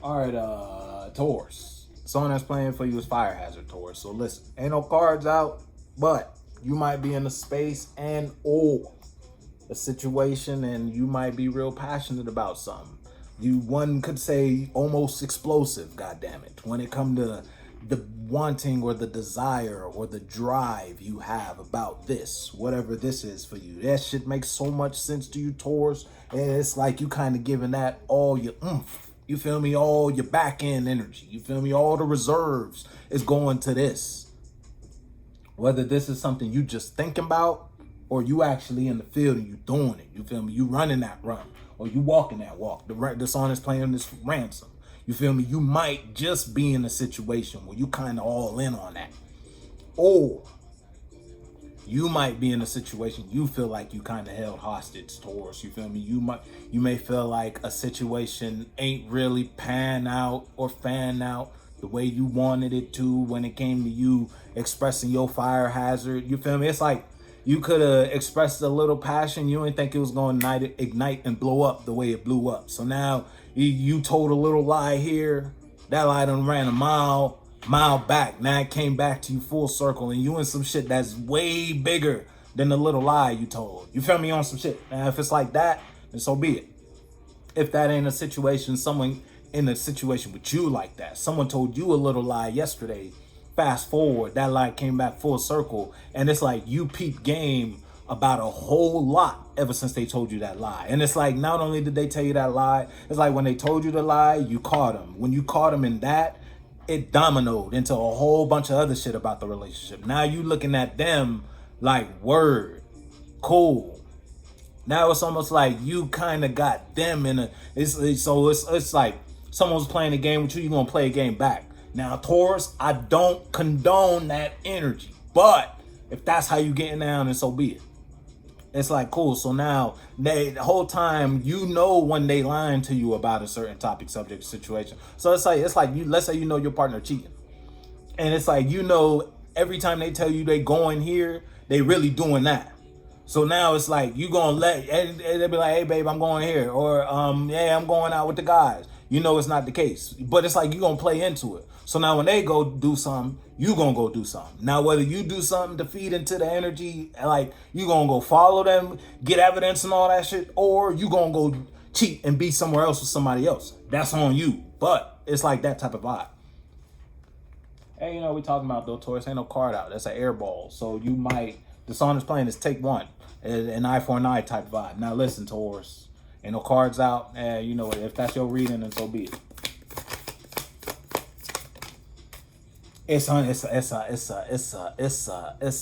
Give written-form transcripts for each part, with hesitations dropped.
All right, Taurus. Song that's playing for you is Fire Hazard, Taurus. So listen, ain't no cards out, but you might be in a space and or a situation, and you might be real passionate about something. You one could say almost explosive, god damn it, when it come to the wanting or the desire or the drive you have about this, whatever this is for you. That shit makes so much sense to you, Taurus. And it's like you kind of giving that all your oomph. You feel me? All your back end energy. You feel me? All the reserves is going to this. Whether this is something you just thinking about or you actually in the field and you doing it. You feel me? You running that run or you walking that walk. The song is playing this ransom. You feel me? You might just be in a situation where you kind of all in on that. Or you might be in a situation you feel like you kind of held hostage towards. You feel me? You may feel like a situation ain't really pan out or fan out the way you wanted it to when it came to you expressing your fire hazard. You feel me? It's like you could have expressed a little passion. You didn't think it was going to ignite and blow up the way it blew up. So now you told a little lie here. That lie done ran a mile back. Now it came back to you full circle, and you in some shit that's way bigger than the little lie you told. You feel me? On some shit. Now if it's like that, then so be it. If that ain't a situation, someone in a situation with you like that, someone told you a little lie yesterday, fast forward, that lie came back full circle, and it's like you peep game about a whole lot ever since they told you that lie. And it's like not only did they tell you that lie, it's like when they told you the lie, you caught them. When you caught them in that, it dominoed into a whole bunch of other shit about the relationship. Now you looking at them like, word, cool. Now it's almost like you kind of got them in a. It's like someone's playing a game with you. You gonna play a game back. Now Taurus, I don't condone that energy, but if that's how you getting down, then so be it. It's like cool. So now the whole time you know when they lying to you about a certain topic, subject, situation. So it's like you. Let's say you know your partner cheating, and it's like you know every time they tell you they going here, they really doing that. So now it's like you gonna let and they'll be like, hey babe, I'm going here, or yeah, I'm going out with the guys. You know it's not the case, but it's like you gonna play into it. So now when they go do something, you gonna go do something. Now whether you do something to feed into the energy, like you gonna go follow them, get evidence and all that shit, or you gonna go cheat and be somewhere else with somebody else. That's on you. But it's like that type of vibe. Hey, you know, we talking about though, Taurus, ain't no card out. That's an air ball. So you might, the song is playing is take one, an eye for an eye type vibe. Now listen, Taurus, ain't no cards out. You know, if that's your reading, then so be it. It's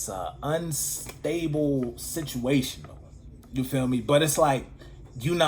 a unstable situation. You feel me? But it's like you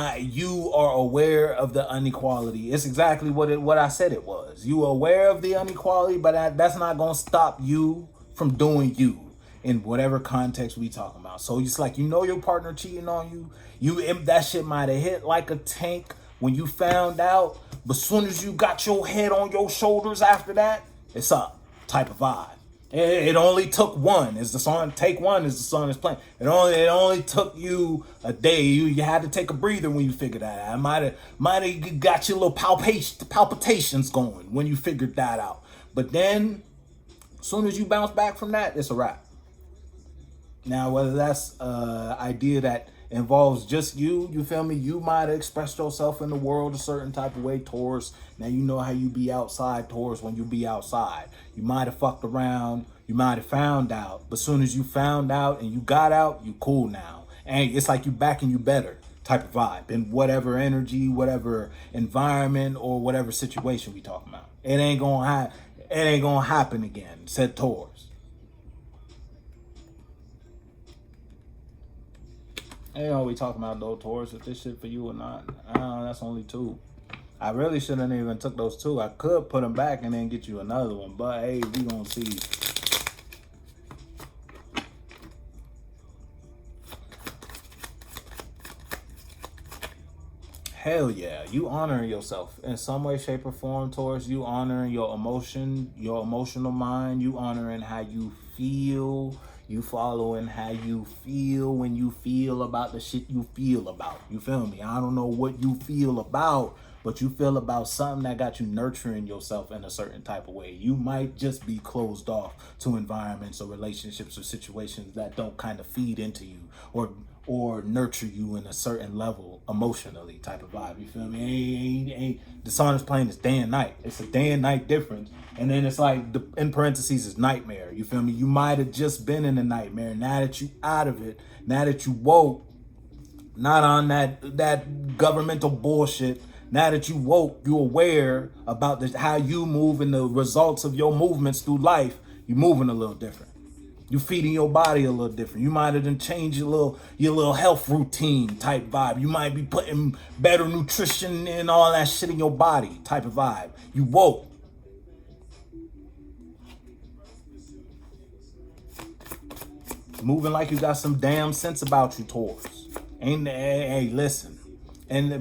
are aware of the inequality. It's exactly what I said it was. You are aware of the inequality, but that's not gonna stop you from doing you in whatever context we talking about. So it's like you know your partner cheating on you. That shit might have hit like a tank when you found out, but soon as you got your head on your shoulders after that, it's up type of vibe. It only took one. Is the song take one? Is the song is playing? It only took you a day. You had to take a breather when you figured that out. It might have got your little palpitations going when you figured that out. But then, as soon as you bounce back from that, it's a wrap. Now, whether that's idea that involves just you feel me? You might have expressed yourself in the world a certain type of way, Taurus. Now you know how you be outside, Taurus, when you be outside. You might have fucked around, you might have found out, but soon as you found out and you got out, you cool now. And it's like you back and you better type of vibe in whatever energy, whatever environment, or whatever situation we talking about. It ain't gonna happen again, said Taurus. You know, we talking about though, Taurus, if this shit for you or not. That's only two. I really shouldn't even took those two. I could put them back and then get you another one, but hey, we gonna see. Hell yeah, you honoring yourself in some way, shape, or form, Taurus. You honoring your emotion, your emotional mind. You honoring how you feel. You following how you feel when you feel about the shit you feel about. You feel me? I don't know what you feel about, but you feel about something that got you nurturing yourself in a certain type of way. You might just be closed off to environments or relationships or situations that don't kind of feed into you or nurture you in a certain level emotionally type of vibe. You feel me? Ain't the song is playing is day and night. It's a day and night difference. And then it's like in parentheses is nightmare. You feel me? You might have just been in a nightmare. Now that you out of it, now that you woke, not on that governmental bullshit. Now that you woke, you aware about how you move and the results of your movements through life. You moving a little different. You feeding your body a little different. You might have done changed your little health routine type vibe. You might be putting better nutrition and all that shit in your body type of vibe. You woke. Moving like you got some damn sense about you, Taurus. Hey, listen.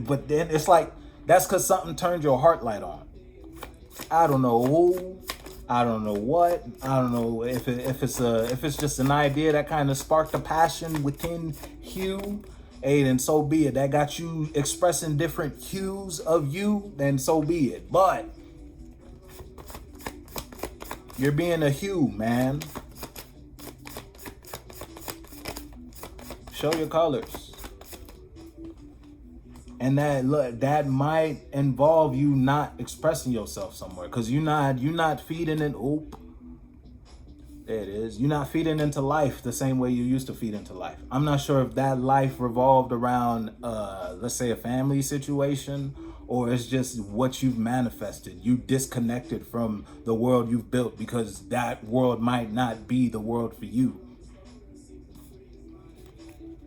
But then it's like that's because something turned your heart light on. I don't know who, I don't know what, I don't know if it's just an idea that kind of sparked a passion within you. Hey, then so be it. That got you expressing different hues of you, then so be it. But you're being a hue, man. Show your colors. And that might involve you not expressing yourself somewhere, because you're not feeding in. There it is. You're not feeding into life the same way you used to feed into life. I'm not sure if that life revolved around let's say a family situation, or it's just what you've manifested. You disconnected from the world you've built because that world might not be the world for you.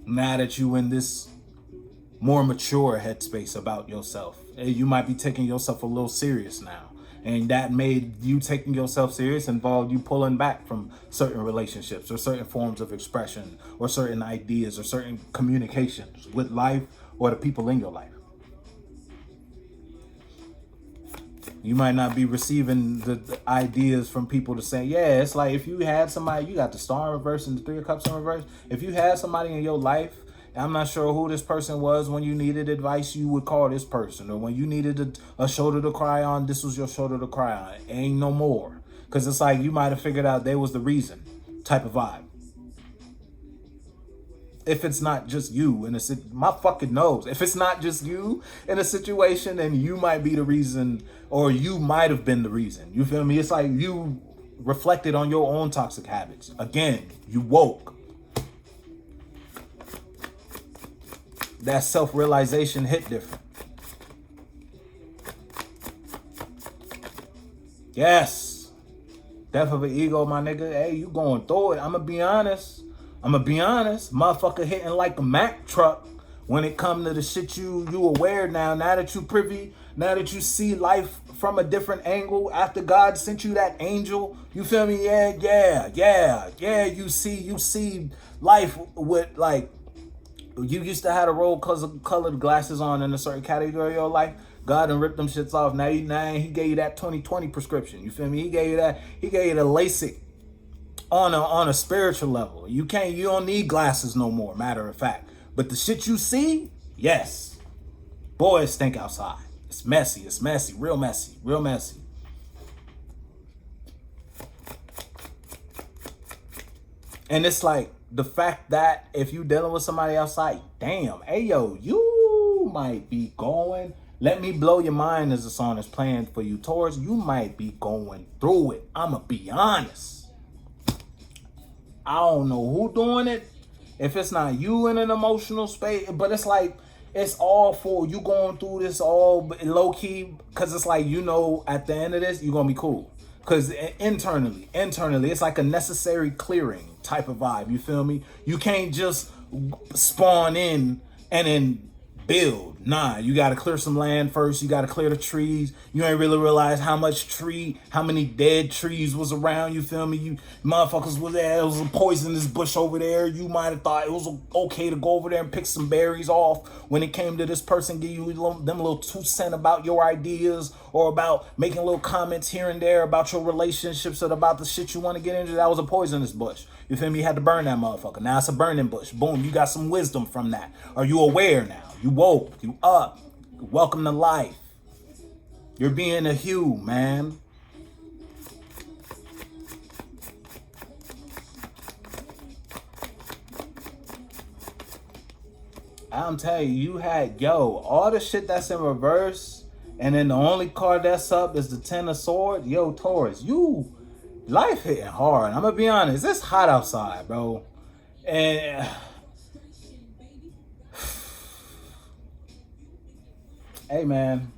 Now that you in this more mature headspace about yourself, you might be taking yourself a little serious now. And that made you taking yourself serious involved you pulling back from certain relationships or certain forms of expression or certain ideas or certain communications with life or the people in your life. You might not be receiving the ideas from people to say, yeah, it's like if you had somebody, you got the Star in reverse and the Three of Cups in reverse. If you had somebody in your life, I'm not sure who this person was, when you needed advice, you would call this person. Or when you needed a shoulder to cry on, this was your shoulder to cry on. Ain't no more. Because it's like you might have figured out they was the reason type of vibe. If it's not just you in my fucking nose. If it's not just you in a situation, then you might be the reason, or you might have been the reason. You feel me? It's like you reflected on your own toxic habits. Again, you woke. That self-realization hit different. Yes. Death of an ego, my nigga. Hey, you going through it. I'ma be honest. Motherfucker hitting like a Mack truck when it come to the shit you aware now. Now that you privy, now that you see life from a different angle after God sent you that angel. You feel me? Yeah. You see life with like, you used to have to roll colored glasses on in a certain category of your life. God done ripped them shits off. Now he gave you that 20/20 prescription. You feel me? He gave you the LASIK on a spiritual level. You don't need glasses no more, matter of fact. But the shit you see, yes. Boy, it stink outside. It's messy, real messy. And it's like, the fact that if you dealing with somebody outside, damn, hey yo, you might be going, let me blow your mind as the song is playing for you, Taurus. You might be going through it. I'ma be honest. I don't know who doing it. If it's not you in an emotional space, but it's like, it's all for you going through this all low key, because it's like, at the end of this, you're gonna be cool. Because internally, it's like a necessary clearing type of vibe. You feel me? You can't just spawn in and then build. Nah, you got to clear some land first. You got to clear the trees. You ain't really realize how many dead trees was around. You feel me? You motherfuckers was there. There was a poisonous bush over there. You might have thought it was okay to go over there and pick some berries off when it came to this person give you them little 2 cents about your ideas, or about making little comments here and there about your relationships or about the shit you want to get into. That was a poisonous bush. You feel me? You had to burn that motherfucker. Now it's a burning bush. Boom, you got some wisdom from that. Are you aware now? You woke, you up. Welcome to life. You're being a Hugh, man. I'm telling you, you had, all the shit that's in reverse, and then the only card that's up is the Ten of Swords. Yo, Taurus, life hitting hard. I'm gonna be honest, it's hot outside, bro. And hey, man,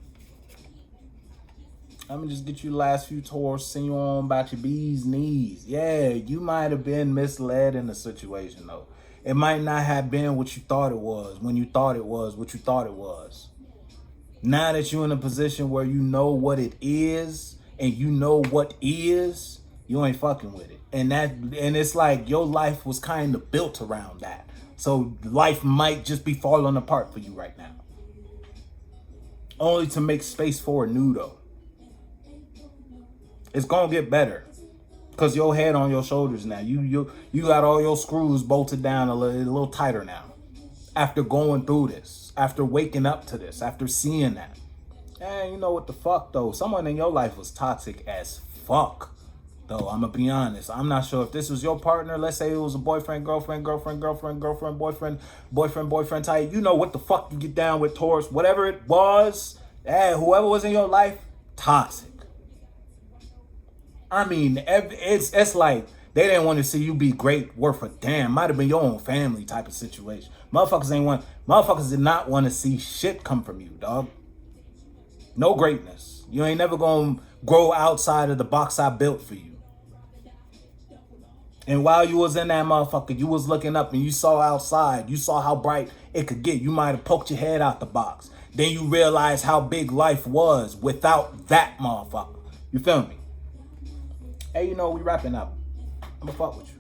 let me just get you the last few Taurus, send you on about your bee's knees. Yeah, you might have been misled in the situation, though. It might not have been what you thought it was when you thought it was what you thought it was. Now that you're in a position where you know what it is and you know what is, you ain't fucking with it. And it's like your life was kind of built around that. So life might just be falling apart for you right now. Only to make space for a new, though. It's gonna get better. Cause your head on your shoulders now. You got all your screws bolted down a little tighter now. After going through this, after waking up to this, after seeing that. And you know what the fuck though? Someone in your life was toxic as fuck. Though I'm gonna be honest. I'm not sure if this was your partner. Let's say it was a boyfriend, girlfriend, boyfriend type. You know what the fuck you get down with, Taurus. Whatever it was, whoever was in your life, toxic. I mean, it's like they didn't want to see you be great, worth a damn. Might have been your own family type of situation. Motherfuckers did not want to see shit come from you, dog. No greatness. You ain't never gonna grow outside of the box I built for you. And while you was in that motherfucker, you was looking up and you saw outside. You saw how bright it could get. You might have poked your head out the box. Then you realize how big life was without that motherfucker. You feel me? Hey, you know, we wrapping up. I'm gonna fuck with you.